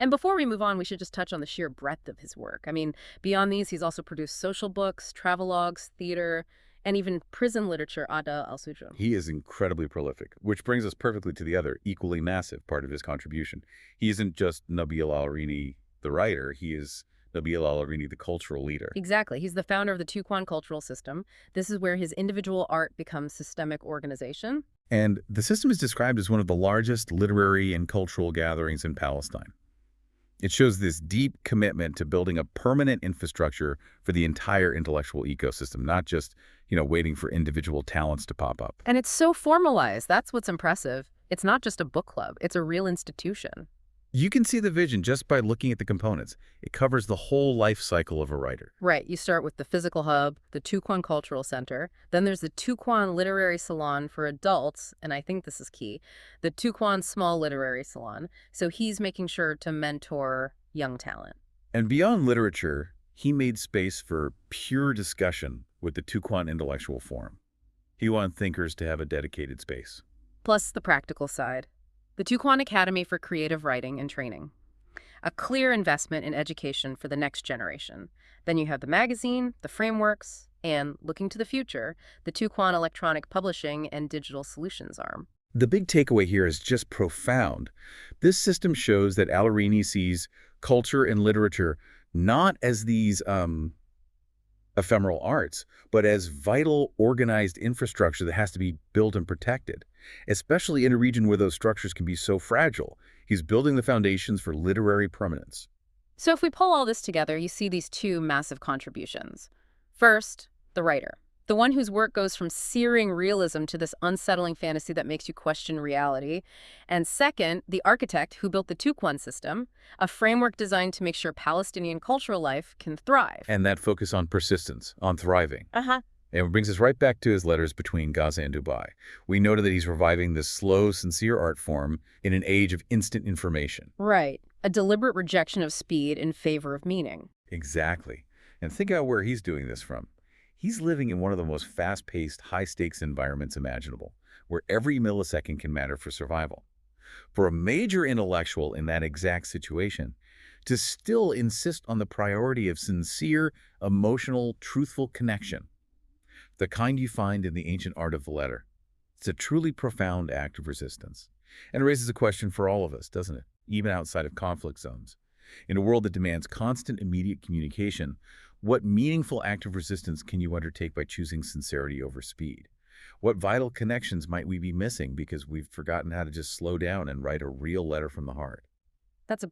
And before we move on, we should just touch on the sheer breadth of his work. I mean, beyond these, he's also produced social books, travelogues, theater, and even prison literature, Ada al-Sujun. He is incredibly prolific, which brings us perfectly to the other, equally massive part of his contribution. He isn't just Nabil Al-Uraini, the writer, he is Nabil Al-Uraini, the cultural leader. Exactly. He's the founder of the Tuquan cultural system. This is where his individual art becomes systemic organization. And the system is described as one of the largest literary and cultural gatherings in Palestine. It shows this deep commitment to building a permanent infrastructure for the entire intellectual ecosystem, not just, waiting for individual talents to pop up. And it's so formalized. That's what's impressive. It's not just a book club. It's a real institution. You can see the vision just by looking at the components. It covers the whole life cycle of a writer. Right. You start with the physical hub, the Tuquan Cultural Center. Then there's the Tuquan Literary Salon for adults, and I think this is key, the Tuquan Small Literary Salon. So he's making sure to mentor young talent. And beyond literature, he made space for pure discussion with the Tuquan Intellectual Forum. He wanted thinkers to have a dedicated space. Plus the practical side. The Tuquan Academy for Creative Writing and Training. A clear investment in education for the next generation. Then you have the magazine, the frameworks, and, looking to the future, the Tuquan Electronic Publishing and Digital Solutions arm. The big takeaway here is just profound. This system shows that Al-Uraini sees culture and literature not as these ephemeral arts, but as vital, organized infrastructure that has to be built and protected, especially in a region where those structures can be so fragile. He's building the foundations for literary permanence. So if we pull all this together, you see these two massive contributions. First, the writer. The one whose work goes from searing realism to this unsettling fantasy that makes you question reality. And second, the architect who built the Tuquan system, a framework designed to make sure Palestinian cultural life can thrive. And that focus on persistence, on thriving. Uh-huh. And it brings us right back to his letters between Gaza and Dubai. We noted that he's reviving this slow, sincere art form in an age of instant information. Right. A deliberate rejection of speed in favor of meaning. Exactly. And think about where he's doing this from. He's living in one of the most fast-paced, high-stakes environments imaginable, where every millisecond can matter for survival. For a major intellectual in that exact situation, to still insist on the priority of sincere, emotional, truthful connection, the kind you find in the ancient art of the letter, it's a truly profound act of resistance. And it raises a question for all of us, doesn't it? Even outside of conflict zones. In a world that demands constant, immediate communication, what meaningful act of resistance can you undertake by choosing sincerity over speed? What vital connections might we be missing because we've forgotten how to just slow down and write a real letter from the heart? That's a